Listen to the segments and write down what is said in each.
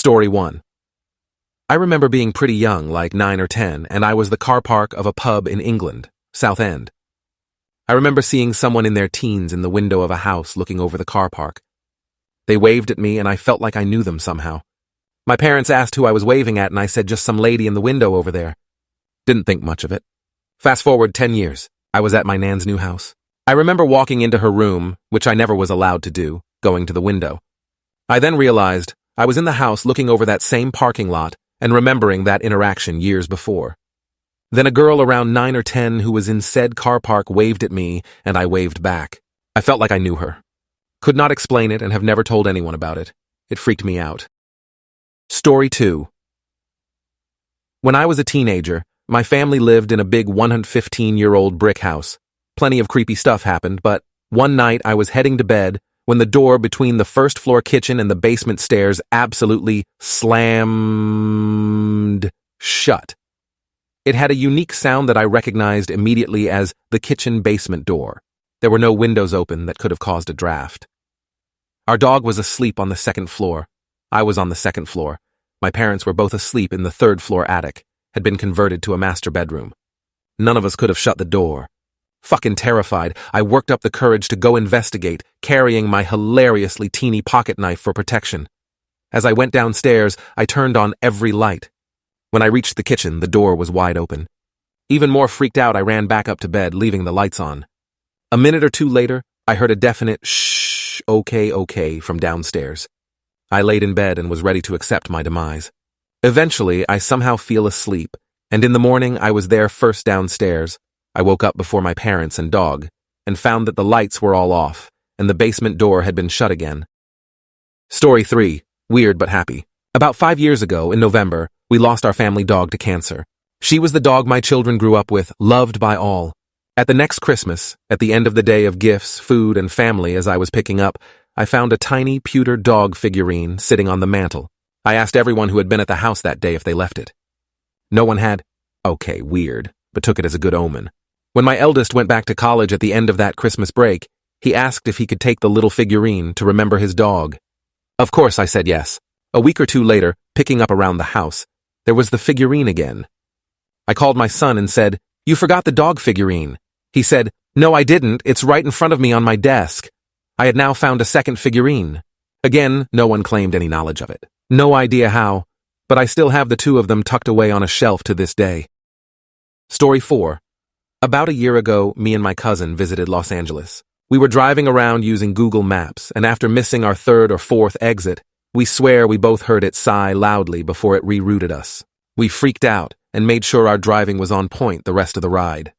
Story 1. I remember being pretty young, like 9 or 10, and I was the car park of a pub in England, Southend. I remember seeing someone in their teens in the window of a house looking over the car park. They waved at me and I felt like I knew them somehow. My parents asked who I was waving at and I said just some lady in the window over there. Didn't think much of it. Fast forward 10 years, I was at my nan's new house. I remember walking into her room, which I never was allowed to do, going to the window. I then realized I was in the house looking over that same parking lot and remembering that interaction years before. Then a girl around 9 or 10 who was in said car park waved at me and I waved back. I felt like I knew her. Could not explain it and have never told anyone about it. It freaked me out. Story 2. When I was a teenager, my family lived in a big 115-year-old brick house. Plenty of creepy stuff happened, but one night I was heading to bed when the door between the first-floor kitchen and the basement stairs absolutely slammed shut. It had a unique sound that I recognized immediately as the kitchen-basement door. There were no windows open that could have caused a draft. Our dog was asleep on the second floor. I was on the second floor. My parents were both asleep in the third-floor attic, had been converted to a master bedroom. None of us could have shut the door. Fucking terrified, I worked up the courage to go investigate, carrying my hilariously teeny pocket knife for protection. As I went downstairs, I turned on every light. When I reached the kitchen, the door was wide open. Even more freaked out, I ran back up to bed, leaving the lights on. A minute or two later, I heard a definite shh, okay from downstairs. I laid in bed and was ready to accept my demise. Eventually, I somehow fell asleep, and in the morning I was there first downstairs. I woke up before my parents and dog, and found that the lights were all off, and the basement door had been shut again. Story 3. Weird but happy. About 5 years ago, in November, we lost our family dog to cancer. She was the dog my children grew up with, loved by all. At the next Christmas, at the end of the day of gifts, food, and family as I was picking up, I found a tiny pewter dog figurine sitting on the mantel. I asked everyone who had been at the house that day if they left it. No one had. Okay, weird, but took it as a good omen. When my eldest went back to college at the end of that Christmas break, he asked if he could take the little figurine to remember his dog. Of course, I said yes. A week or two later, picking up around the house, there was the figurine again. I called my son and said, "You forgot the dog figurine." He said, "No, I didn't. It's right in front of me on my desk." I had now found a second figurine. Again, no one claimed any knowledge of it. No idea how, but I still have the two of them tucked away on a shelf to this day. Story 4. About a year ago, me and my cousin visited Los Angeles. We were driving around using Google Maps, and after missing our third or fourth exit, we swear we both heard it sigh loudly before it rerouted us. We freaked out and made sure our driving was on point the rest of the ride.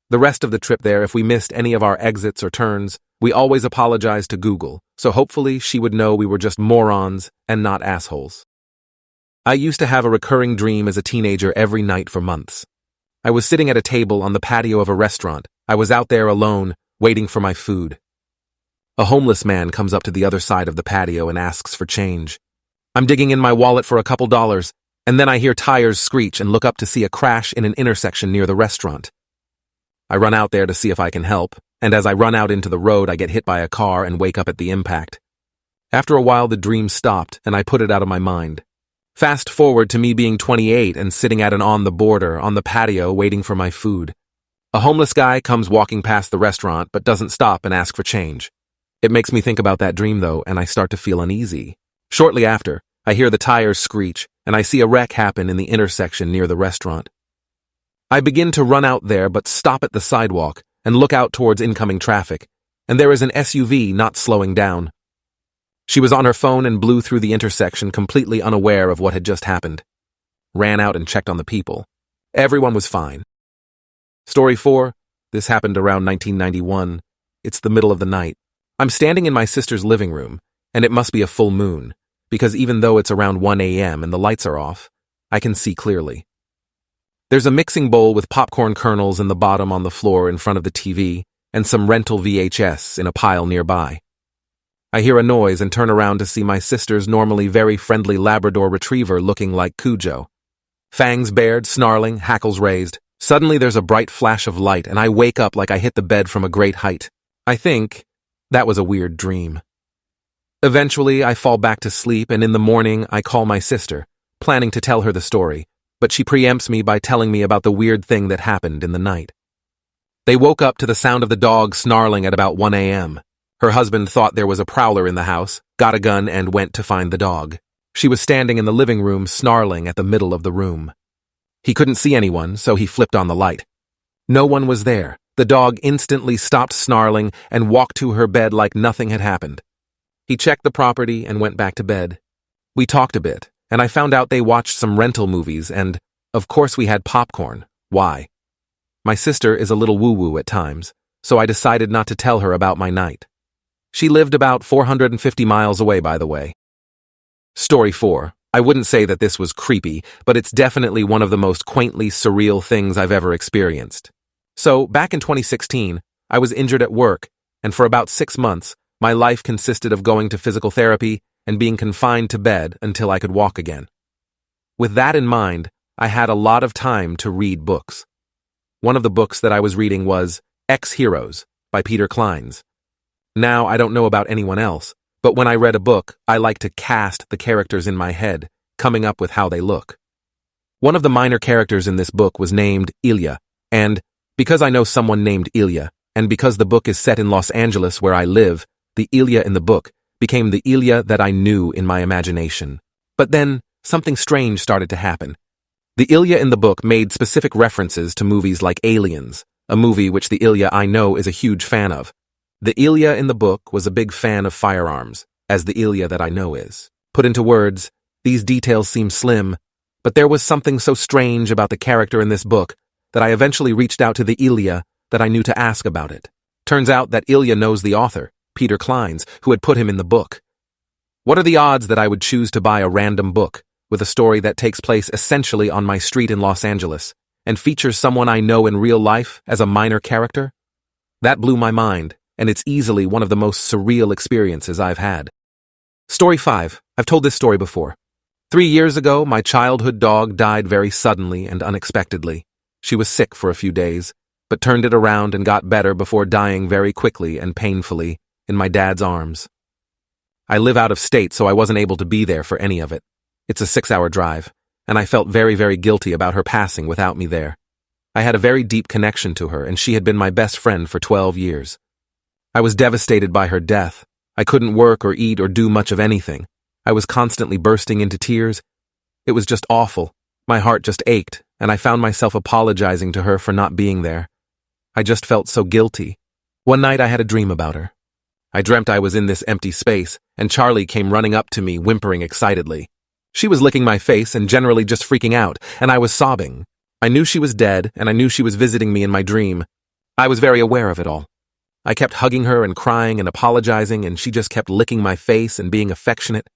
The rest of the trip there, if we missed any of our exits or turns, we always apologized to Google, so hopefully she would know we were just morons and not assholes. I used to have a recurring dream as a teenager every night for months. I was sitting at a table on the patio of a restaurant. I was out there alone, waiting for my food. A homeless man comes up to the other side of the patio and asks for change. I'm digging in my wallet for a couple dollars, and then I hear tires screech and look up to see a crash in an intersection near the restaurant. I run out there to see if I can help, and as I run out into the road, I get hit by a car and wake up at the impact. After a while, the dream stopped, and I put it out of my mind. Fast forward to me being 28 and sitting at an on the border on the patio waiting for my food. A homeless guy comes walking past the restaurant but doesn't stop and ask for change. It makes me think about that dream though, and I start to feel uneasy. Shortly after, I hear the tires screech and I see a wreck happen in the intersection near the restaurant. I begin to run out there but stop at the sidewalk and look out towards incoming traffic, and there is an SUV not slowing down. She was on her phone and blew through the intersection completely unaware of what had just happened. Ran out and checked on the people. Everyone was fine. Story 4. This happened around 1991. It's the middle of the night. I'm standing in my sister's living room, and it must be a full moon, because even though it's around 1 a.m. and the lights are off, I can see clearly. There's a mixing bowl with popcorn kernels in the bottom on the floor in front of the TV, and some rental VHS in a pile nearby. I hear a noise and turn around to see my sister's normally very friendly Labrador retriever looking like Cujo. Fangs bared, snarling, hackles raised. Suddenly there's a bright flash of light and I wake up like I hit the bed from a great height. I think that was a weird dream. Eventually, I fall back to sleep, and in the morning, I call my sister, planning to tell her the story, but she preempts me by telling me about the weird thing that happened in the night. They woke up to the sound of the dog snarling at about 1 a.m. Her husband thought there was a prowler in the house, got a gun, and went to find the dog. She was standing in the living room snarling at the middle of the room. He couldn't see anyone, so he flipped on the light. No one was there. The dog instantly stopped snarling and walked to her bed like nothing had happened. He checked the property and went back to bed. We talked a bit, and I found out they watched some rental movies, and, of course, we had popcorn. Why? My sister is a little woo-woo at times, so I decided not to tell her about my night. She lived about 450 miles away, by the way. Story 4. I wouldn't say that this was creepy, but it's definitely one of the most quaintly surreal things I've ever experienced. So, back in 2016, I was injured at work, and for about 6 months, my life consisted of going to physical therapy and being confined to bed until I could walk again. With that in mind, I had a lot of time to read books. One of the books that I was reading was Ex-Heroes by Peter Clines. Now, I don't know about anyone else, but when I read a book, I like to cast the characters in my head, coming up with how they look. One of the minor characters in this book was named Ilya, and because I know someone named Ilya, and because the book is set in Los Angeles where I live, the Ilya in the book became the Ilya that I knew in my imagination. But then, something strange started to happen. The Ilya in the book made specific references to movies like Aliens, a movie which the Ilya I know is a huge fan of. The Ilya in the book was a big fan of firearms, as the Ilya that I know is. Put into words, these details seem slim, but there was something so strange about the character in this book that I eventually reached out to the Ilya that I knew to ask about it. Turns out that Ilya knows the author, Peter Clines, who had put him in the book. What are the odds that I would choose to buy a random book with a story that takes place essentially on my street in Los Angeles and features someone I know in real life as a minor character? That blew my mind, and it's easily one of the most surreal experiences I've had. Story 5. I've told this story before. 3 years ago, my childhood dog died very suddenly and unexpectedly. She was sick for a few days, but turned it around and got better before dying very quickly and painfully in my dad's arms. I live out of state, so I wasn't able to be there for any of it. It's a 6-hour drive, and I felt very, very guilty about her passing without me there. I had a very deep connection to her, and she had been my best friend for 12 years. I was devastated by her death. I couldn't work or eat or do much of anything. I was constantly bursting into tears. It was just awful. My heart just ached, and I found myself apologizing to her for not being there. I just felt so guilty. One night I had a dream about her. I dreamt I was in this empty space, and Charlie came running up to me, whimpering excitedly. She was licking my face and generally just freaking out, and I was sobbing. I knew she was dead, and I knew she was visiting me in my dream. I was very aware of it all. I kept hugging her and crying and apologizing, and she just kept licking my face and being affectionate.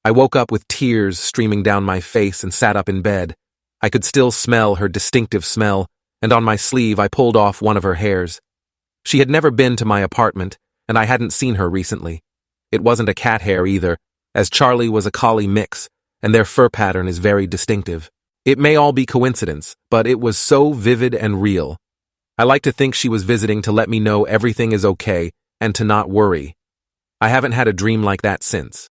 I woke up with tears streaming down my face and sat up in bed. I could still smell her distinctive smell, and on my sleeve I pulled off one of her hairs. She had never been to my apartment, and I hadn't seen her recently. It wasn't a cat hair either, as Charlie was a collie mix, and their fur pattern is very distinctive. It may all be coincidence, but it was so vivid and real. I like to think she was visiting to let me know everything is okay and to not worry. I haven't had a dream like that since.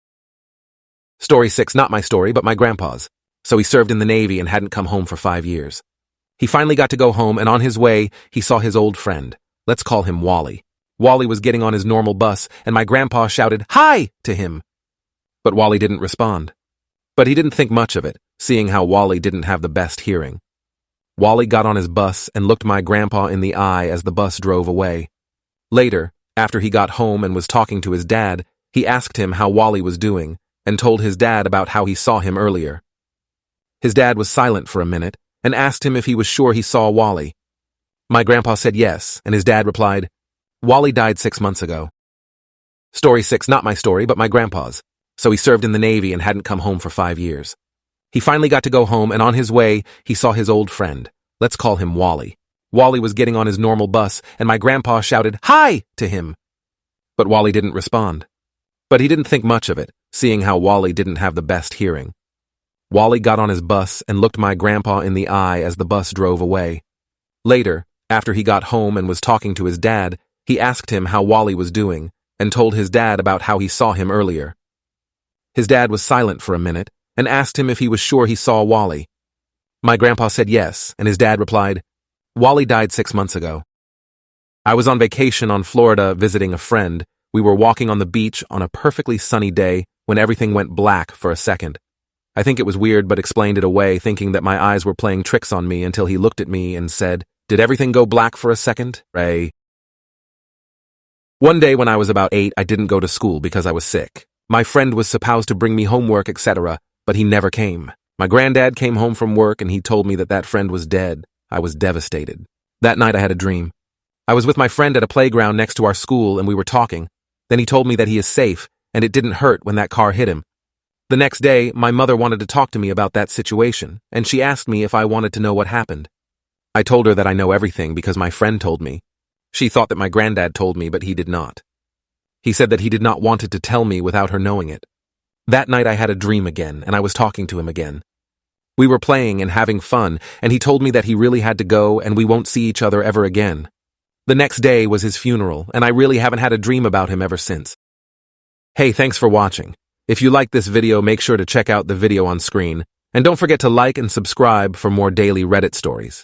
Story 6, not my story, but my grandpa's. So he served in the Navy and hadn't come home for 5 years. He finally got to go home, and on his way, he saw his old friend. Let's call him Wally. Wally was getting on his normal bus, and my grandpa shouted, "Hi!" to him. But Wally didn't respond. But he didn't think much of it, seeing how Wally didn't have the best hearing. Wally got on his bus and looked my grandpa in the eye as the bus drove away. Later, after he got home and was talking to his dad, he asked him how Wally was doing and told his dad about how he saw him earlier. His dad was silent for a minute and asked him if he was sure he saw Wally. My grandpa said yes, and his dad replied, "Wally died 6 months ago." Story 6, not my story, but my grandpa's. So he served in the Navy and hadn't come home for 5 years. He finally got to go home, and on his way, he saw his old friend. Let's call him Wally. Wally was getting on his normal bus, and my grandpa shouted, "Hi!" to him. But Wally didn't respond. But he didn't think much of it, seeing how Wally didn't have the best hearing. Wally got on his bus and looked my grandpa in the eye as the bus drove away. Later, after he got home and was talking to his dad, he asked him how Wally was doing and told his dad about how he saw him earlier. His dad was silent for a minute and asked him if he was sure he saw Wally. My grandpa said yes, and his dad replied, "Wally died 6 months ago." I was on vacation on Florida visiting a friend. We were walking on the beach on a perfectly sunny day when everything went black for a second. I think it was weird but explained it away, thinking that my eyes were playing tricks on me until he looked at me and said, "Did everything go black for a second, Ray?" One day when I was about 8, I didn't go to school because I was sick. My friend was supposed to bring me homework, etc., but he never came. My granddad came home from work and he told me that friend was dead. I was devastated. That night I had a dream. I was with my friend at a playground next to our school and we were talking. Then he told me that he is safe and it didn't hurt when that car hit him. The next day, my mother wanted to talk to me about that situation, and she asked me if I wanted to know what happened. I told her that I know everything because my friend told me. She thought that my granddad told me, but he did not. He said that he did not want to tell me without her knowing it. That night I had a dream again, and I was talking to him again. We were playing and having fun, and he told me that he really had to go and we won't see each other ever again. The next day was his funeral, and I really haven't had a dream about him ever since. Hey, thanks for watching. If you liked this video, make sure to check out the video on screen, and don't forget to like and subscribe for more daily Reddit stories.